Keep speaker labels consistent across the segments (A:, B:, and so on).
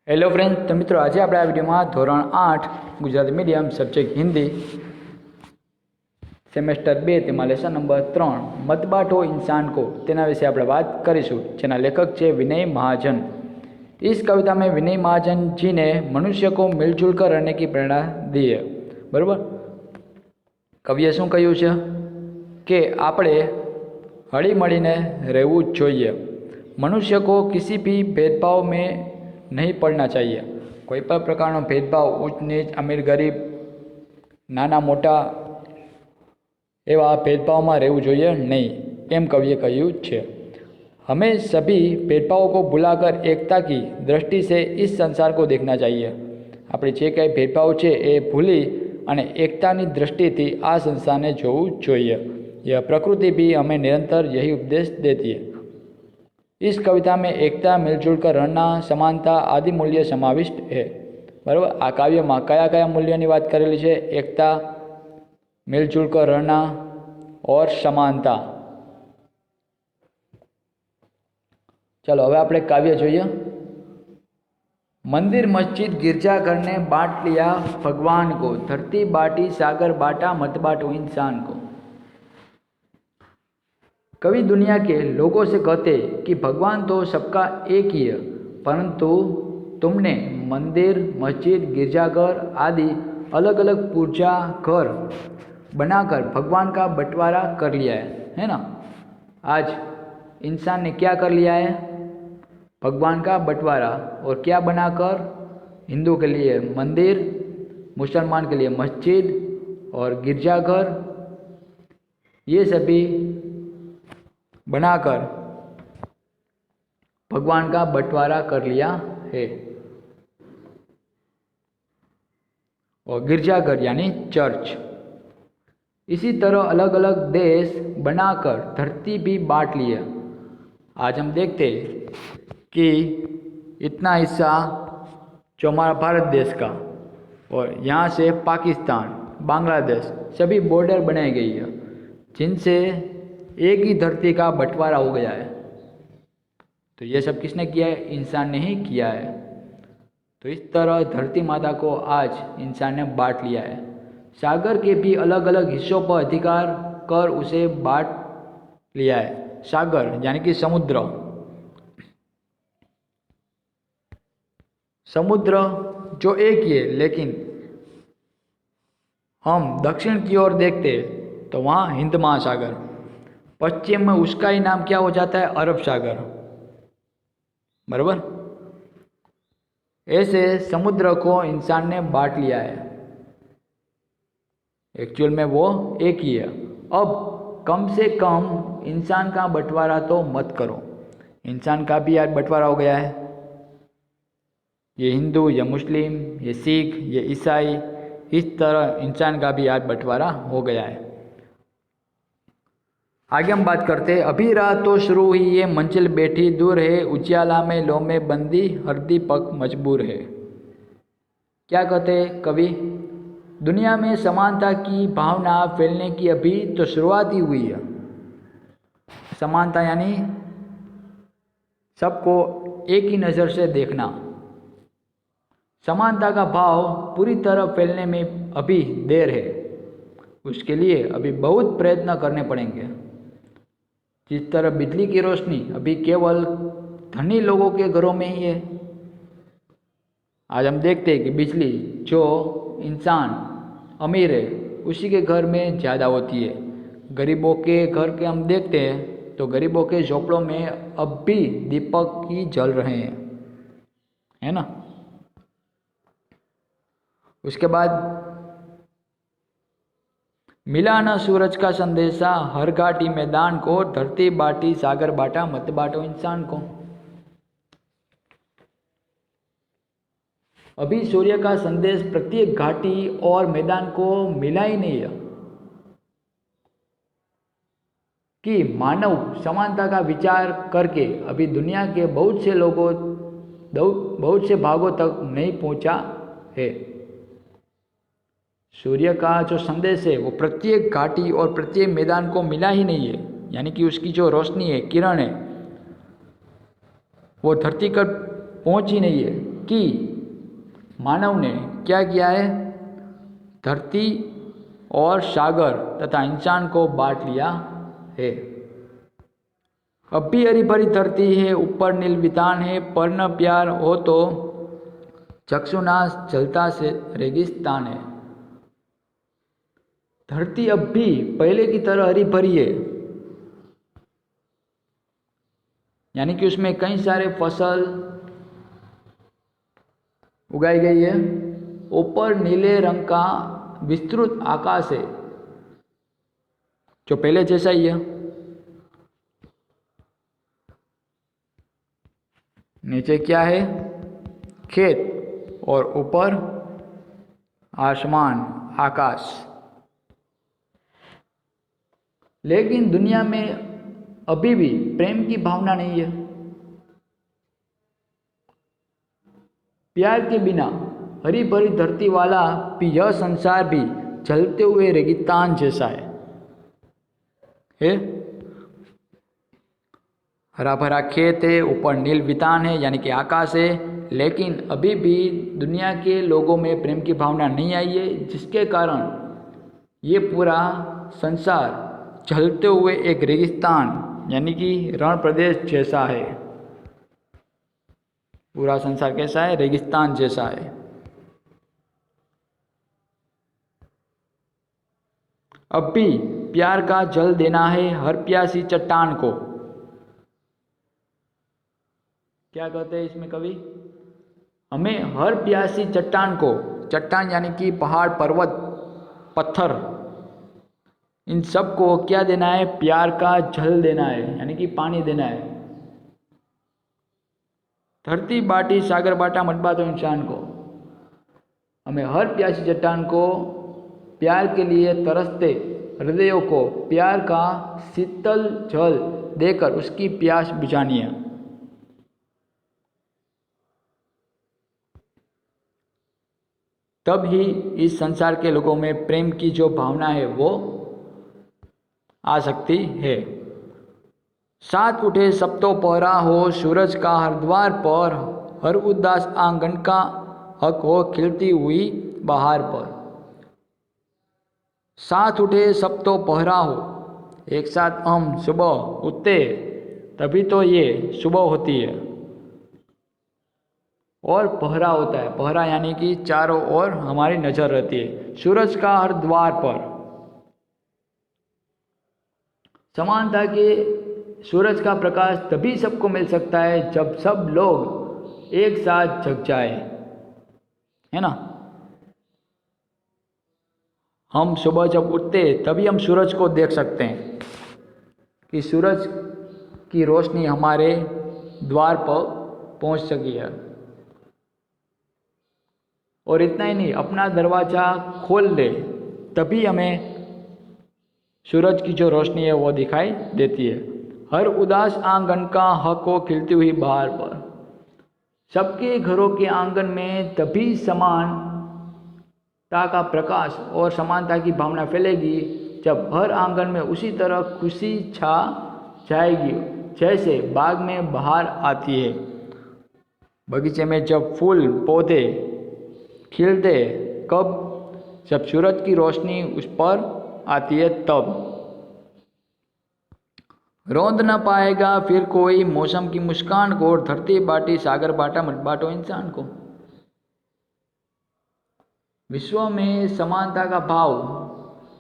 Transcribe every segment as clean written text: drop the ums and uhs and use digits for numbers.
A: Hello friends, तो मित्रों आज आप विडियो में धोरण 8 Gujarati medium subject Hindi semester 2 तेमा लेसन नंबर 3 मत बांटो इंसान को तेना विषे આપણે વાત કરીશું। જેના લેખક છે विनय महाजन। इस कविता में विनय महाजन जी ने मनुष्य को मिलजुल कर रहने की प्रेरणा दी है। बराबर, कविए શું કહ્યું છે કે આપણે हળી મળીને રહેવું જ જોઈએ। मनुष्य को किसी भी भेदभाव में नहीं पड़ना चाहिए। कोई पण प्रकारનો भेदभाव ऊंच नीच अमीर गरीब नाना मोटा एवा भेदभाव में रहવું જોઈએ नहीं, एम कविए કહ્યું છે। हमें सभी भेदभावों को भुलाकर एकता की दृष्टि से इस संसार को देखना चाहिए। આપણે જે કંઈ भेदभाव છે એ ભૂલી અને એકતાની દૃષ્ટિથી આ સંસારને જોવું જોઈએ। यह प्रकृति भी हमें निरंतर यही उपदेश देती है। इस कविता में एकता, मिलजुल कर रहना, समानता आदि मूल्य समाविष्ट है। बराबर, आ काव्य में कया कया मूल्यों की बात करेली है? एकता, मिलजुल कर रहना और समानता। चलो हवे आपणे काव्य जोईए। मंदिर मस्जिद गिरजाघर ने बांट लिया भगवान को, धरती बाटी सागर बाटा मत बांटो इंसान को। कवि दुनिया के लोगों से कहते कि भगवान तो सबका एक ही है, परंतु तुमने मंदिर मस्जिद गिरजाघर आदि अलग अलग पूजा घर बनाकर भगवान का बंटवारा कर लिया है ना। आज इंसान ने क्या कर लिया है? भगवान का बंटवारा। और क्या बनाकर? हिंदू के लिए मंदिर, मुसलमान के लिए मस्जिद और गिरजाघर, ये सभी बनाकर भगवान का बंटवारा कर लिया है। और गिरजाघर यानी चर्च। इसी तरह अलग अलग देश बनाकर धरती भी बांट लिया। आज हम देखते कि इतना हिस्सा जो हमारा भारत देश का और यहाँ से पाकिस्तान, बांग्लादेश सभी बॉर्डर बनाई गई है, जिनसे एक ही धरती का बंटवारा हो गया है। तो ये सब किसने किया है? इंसान ने ही किया है। तो इस तरह धरती माता को आज इंसान ने बांट लिया है। सागर के भी अलग अलग हिस्सों पर अधिकार कर उसे बांट लिया है। सागर यानी कि समुद्र, समुद्र जो एक ही है, लेकिन हम दक्षिण की ओर देखते तो वहाँ हिंद महासागर, पश्चिम में उसका ही नाम क्या हो जाता है? अरब सागर। बराबर, ऐसे समुद्र को इंसान ने बांट लिया है। एक्चुअल में वो एक ही है। अब कम से कम इंसान का बंटवारा तो मत करो। इंसान का भी आज बंटवारा हो गया है। ये हिंदू, ये मुस्लिम, ये सिख, ये ईसाई, इस तरह इंसान का भी आज बंटवारा हो गया है। आगे हम बात करते हैं। अभी रात तो शुरू हुई ये मंजिल बैठी दूर है, उजियाला में लो में बंदी हर दीपक मजबूर है। क्या कहते हैं कवि? दुनिया में समानता की भावना फैलने की अभी तो शुरुआत ही हुई है। समानता यानी सबको एक ही नज़र से देखना। समानता का भाव पूरी तरह फैलने में अभी देर है। उसके लिए अभी बहुत प्रयत्न करने पड़ेंगे। जिस तरह बिजली की रोशनी अभी केवल धनी लोगों के घरों में ही है। आज हम देखते हैं कि बिजली जो इंसान अमीर है उसी के घर में ज़्यादा होती है। गरीबों के घर के हम देखते हैं तो गरीबों के झोपड़ों में अब भी दीपक ही जल रहे हैं, है ना। उसके बाद मिला न सूरज का संदेशा हर घाटी मैदान को, धरती बाटी सागर बाटा मत बांटो इंसान को। अभी सूर्य का संदेश प्रत्येक घाटी और मैदान को मिला ही नहीं है कि मानव समानता का विचार करके अभी दुनिया के बहुत से लोगों, बहुत से भागों तक नहीं पहुंचा है। सूर्य का जो संदेश है वो प्रत्येक घाटी और प्रत्येक मैदान को मिला ही नहीं है, यानी कि उसकी जो रोशनी है, किरण है, वो धरती पर पहुंची नहीं है। कि मानव ने क्या किया है, धरती और सागर तथा इंसान को बांट लिया है। अब भी हरी भरी धरती है, ऊपर नील वितान है, पर न प्यार हो तो चक्षुनाश जलता से रेगिस्तान है। धरती अब भी पहले की तरह हरी भरी है, यानी कि उसमें कई सारे फसल उगाई गई है। ऊपर नीले रंग का विस्तृत आकाश है, जो पहले जैसा ही है। नीचे क्या है, खेत, और ऊपर आसमान, आकाश। लेकिन दुनिया में अभी भी प्रेम की भावना नहीं है। प्यार के बिना हरी भरी धरती वाला भी यह संसार भी जलते हुए रेगिस्तान जैसा है। हरा भरा खेत है, ऊपर नील वितान है यानी कि आकाश है, लेकिन अभी भी दुनिया के लोगों में प्रेम की भावना नहीं आई है, जिसके कारण ये पूरा संसार जलते हुए एक रेगिस्तान यानी कि रण प्रदेश जैसा है। पूरा संसार कैसा है, रेगिस्तान जैसा है। अब भी प्यार का जल देना है हर प्यासी चट्टान को। क्या कहते हैं इसमें कवि, हमें हर प्यासी चट्टान को, चट्टान यानी कि पहाड़, पर्वत, पत्थर, इन सब को क्या देना है, प्यार का जल देना है यानी कि पानी देना है। धरती बाटी सागर बाटा मत बाटो इंसान को। हमें हर प्यासी चट्टान को प्यार के लिए तरसते हृदयों को प्यार का शीतल जल देकर उसकी प्यास बुझानी है। तब ही इस संसार के लोगों में प्रेम की जो भावना है वो आ सकती है। साथ उठे सब तो पहरा हो, सूरज का हर द्वार पर, हर उदास आंगन का हक हो खिलती हुई बहार पर। साथ उठे सब तो पहरा हो, एक साथ हम सुबह उठते तभी तो ये सुबह होती है। और पहरा होता है, पहरा यानी कि चारों ओर हमारी नज़र रहती है। सूरज का हर द्वार पर, समानता के सूरज का प्रकाश तभी सबको मिल सकता है जब सब लोग एक साथ जग जाए, है ना। हम सुबह जब उठते तभी हम सूरज को देख सकते हैं कि सूरज की रोशनी हमारे द्वार पर पहुंच सकी है। और इतना ही नहीं, अपना दरवाज़ा खोल दे तभी हमें सूरज की जो रोशनी है वो दिखाई देती है। हर उदास आंगन का हक हो खिलती हुई बहार पर। सबके घरों के आंगन में तभी समानता का प्रकाश और समानता की भावना फैलेगी जब हर आंगन में उसी तरह खुशी छा जाएगी जैसे बाग में बहार आती है। बगीचे में जब फूल पौधे खिलते कब, जब सूरज की रोशनी उस पर आती है तब। रोंद न पाएगा फिर कोई मौसम की मुस्कान को, और धरती बाटी सागर बाटा मत बाटो इंसान को। विश्व में समानता का भाव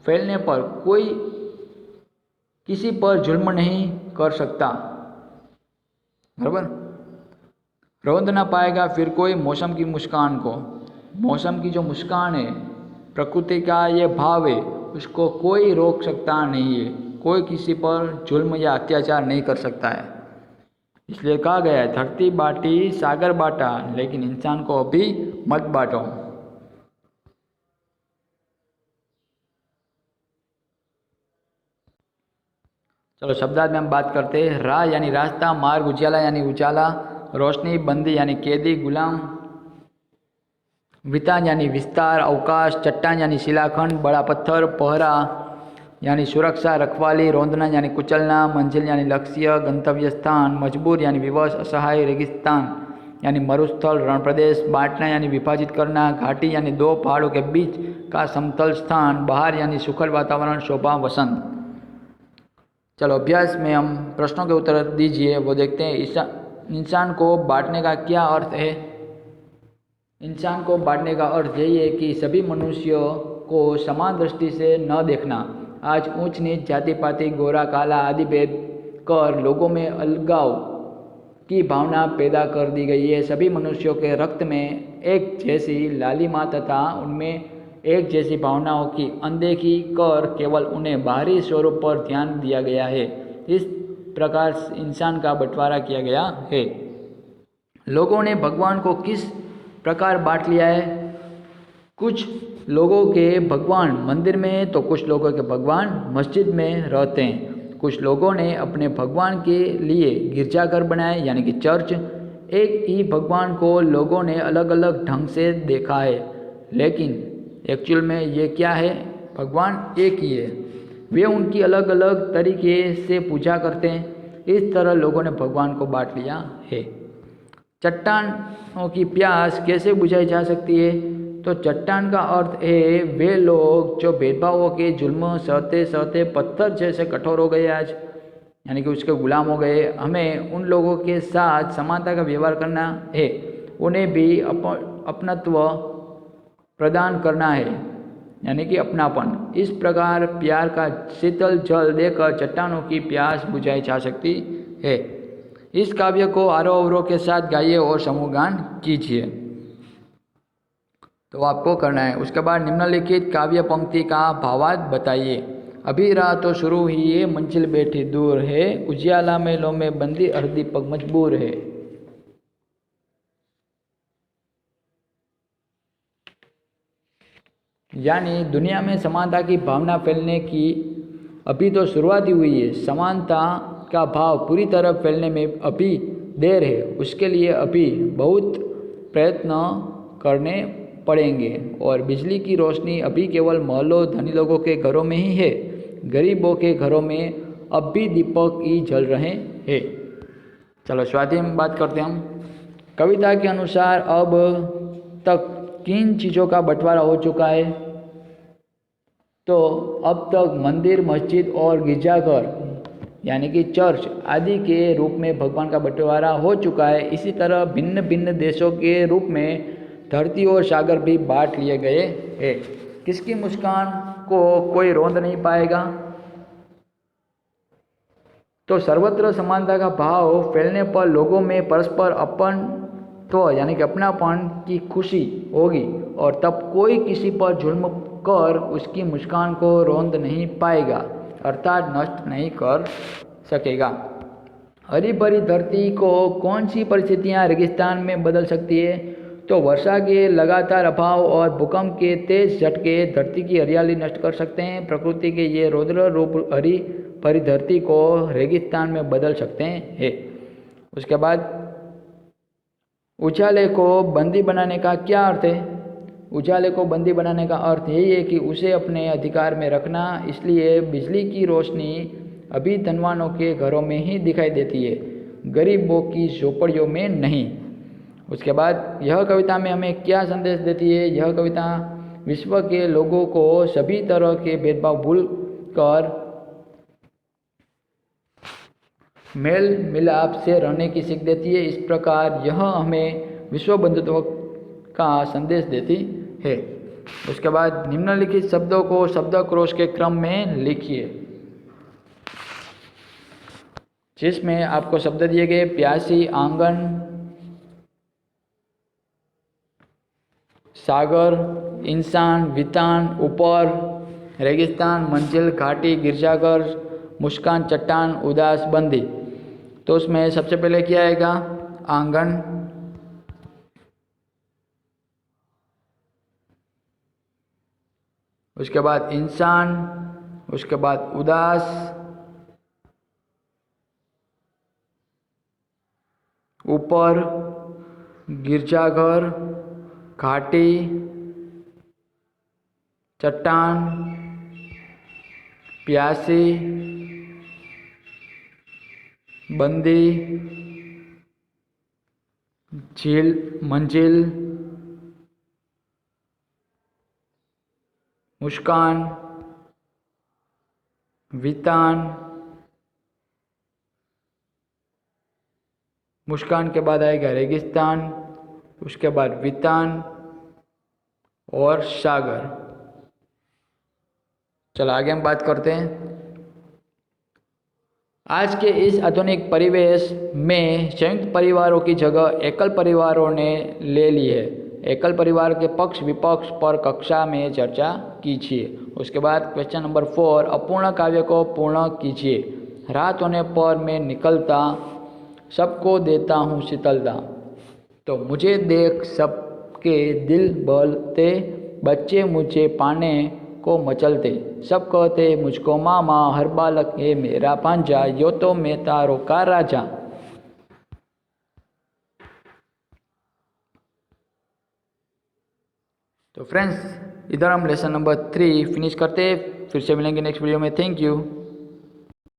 A: फैलने पर कोई किसी पर जुल्म नहीं कर सकता, बराबर। रोंद न पाएगा फिर कोई मौसम की मुस्कान को। मौसम की जो मुस्कान है, प्रकृति का ये भाव है, उसको कोई रोक सकता नहीं है। कोई किसी पर जुल्म या अत्याचार नहीं कर सकता है। इसलिए कहा गया है धरती बाटी सागर बाटा, लेकिन इंसान को अभी मत बांटो। चलो शब्दार्थ में हम बात करते हैं। राह यानी रास्ता, मार्ग, उजाला यानी उजाला, रोशनी, बंदी यानी कैदी, गुलाम, वितान यानी विस्तार, अवकाश, चट्टान यानी शिलाखंड, बड़ा पत्थर, पहरा यानी सुरक्षा, रखवाली, रोंदना यानी कुचलना, मंजिल यानी लक्ष्य, गंतव्य स्थान, मजबूर यानी विवश, असहाय, रेगिस्तान यानी मरुस्थल, रण प्रदेश, बांटना यानी विभाजित करना, घाटी यानी दो पहाड़ों के बीच का समतल स्थान, बाहर यानी सुखद वातावरण, शोभा, वसंत। चलो अभ्यास में हम प्रश्नों के उत्तर दीजिए, वो देखते हैं। इंसान को बांटने का क्या अर्थ है? इंसान को बांटने का अर्थ यही है कि सभी मनुष्यों को समान दृष्टि से न देखना। आज ऊंच नीच, जाति पाति, गोरा काला आदि भेद कर लोगों में अलगाव की भावना पैदा कर दी गई है। सभी मनुष्यों के रक्त में एक जैसी लालिमा तथा उनमें एक जैसी भावनाओं की अनदेखी कर केवल उन्हें बाहरी स्वरूप पर ध्यान दिया गया है। इस प्रकार इंसान का बंटवारा किया गया है। लोगों ने भगवान को किस प्रकार बांट लिया है? कुछ लोगों के भगवान मंदिर में तो कुछ लोगों के भगवान मस्जिद में रहते हैं। कुछ लोगों ने अपने भगवान के लिए गिरजाघर बनाए यानी कि चर्च। एक ही भगवान को लोगों ने अलग अलग ढंग से देखा है, लेकिन एक्चुअल में ये क्या है? भगवान एक ही है। वे उनकी अलग अलग तरीके से पूजा करते हैं। इस तरह लोगों ने भगवान को बांट लिया है। चट्टानों की प्यास कैसे बुझाई जा सकती है? तो चट्टान का अर्थ है वे लोग जो भेदभावों के जुल्म सहते सहते पत्थर जैसे कठोर हो गए आज, यानी कि उसके गुलाम हो गए। हमें उन लोगों के साथ समानता का व्यवहार करना है, उन्हें भी अपनत्व प्रदान करना है, यानी कि अपनापन। इस प्रकार प्यार का शीतल जल देकर चट्टानों की प्यास बुझाई जा सकती है। इस काव्य को आरोह अवरोह के साथ गाइए और समूह गान कीजिए। तो आपको करना है। उसके बाद निम्नलिखित काव्य पंक्ति का भावार्थ बताइए। अभी रात तो शुरू ही है, मंजिल बैठी दूर है, उजियाला मेलों में बंदी हर दीपक मजबूर है। यानी दुनिया में समानता की भावना फैलने की अभी तो शुरुआत ही हुई है। समानता का भाव पूरी तरह फैलने में अभी देर है। उसके लिए अभी बहुत प्रयत्न करने पड़ेंगे। और बिजली की रोशनी अभी केवल मोहल्लों धनी लोगों के घरों में ही है। गरीबों के घरों में अब भी दीपक ही जल रहे हैं। चलो स्वाध्याय में बात करते हैं हम। कविता के अनुसार अब तक किन चीज़ों का बंटवारा हो चुका है? तो अब तक मंदिर, मस्जिद और गिरजाघर यानी कि चर्च आदि के रूप में भगवान का बंटवारा हो चुका है। इसी तरह भिन्न भिन्न देशों के रूप में धरती और सागर भी बांट लिए गए हैं। किसकी मुस्कान को कोई रोंद नहीं पाएगा? तो सर्वत्र समानता का भाव फैलने पर लोगों में परस्पर अपन तो यानी कि अपनापन की खुशी होगी, और तब कोई किसी पर जुल्म कर उसकी मुस्कान को रोंद नहीं पाएगा, अर्थात नष्ट नहीं कर सकेगा। हरी भरी धरती को कौन सी परिस्थितियां रेगिस्तान में बदल सकती है? तो वर्षा के लगातार अभाव और भूकंप के तेज झटके धरती की हरियाली नष्ट कर सकते हैं। प्रकृति के ये रौद्र रूप हरी भरी धरती को रेगिस्तान में बदल सकते हैं। उसके बाद उजाले को बंदी बनाने का क्या अर्थ है? उजाले को बंदी बनाने का अर्थ यही है कि उसे अपने अधिकार में रखना। इसलिए बिजली की रोशनी अभी धनवानों के घरों में ही दिखाई देती है, गरीबों की झोपड़ियों में नहीं। उसके बाद यह कविता में हमें क्या संदेश देती है? यह कविता विश्व के लोगों को सभी तरह के भेदभाव भूल कर मेल मिलाप से रहने की सीख देती है। इस प्रकार यह हमें विश्व बंधुत्व का संदेश देती है। उसके बाद निम्नलिखित शब्दों को शब्दकोश के क्रम में लिखिए, जिसमें आपको शब्द दिए गए प्यासी, आंगन, सागर, इंसान, वितान, ऊपर, रेगिस्तान, मंजिल, घाटी, गिरजाघर, मुस्कान, चट्टान, उदास, बंदी। तो उसमें सबसे पहले क्या आएगा? आंगन, उसके बाद इंसान, उसके बाद उदास, ऊपर, गिरजाघर, घाटी, चट्टान, प्यासी, बंदी, झील, मंजिल, मुस्कान, वितान, मुस्कान के बाद आएगा रेगिस्तान, उसके बाद वितान और सागर। चलो आगे हम बात करते हैं। आज के इस आधुनिक परिवेश में संयुक्त परिवारों की जगह एकल परिवारों ने ले ली है। एकल परिवार के पक्ष विपक्ष पर कक्षा में चर्चा कीजिए। उसके बाद क्वेश्चन नंबर 4, अपूर्ण काव्य को पूर्ण कीजिए। रात होने पर मैं निकलता, सबको देता हूँ शीतलता। तो मुझे देख सबके दिल बहलते, बच्चे मुझे पाने को मचलते, सब कहते मुझको मामा, हर बालक है मेरा भांजा, यो तो मैं तारों का राजा। तो फ्रेंड्स, इधर हम लेसन नंबर 3 फिनिश करते हैं। फिर से मिलेंगे नेक्स्ट वीडियो में। Thank you.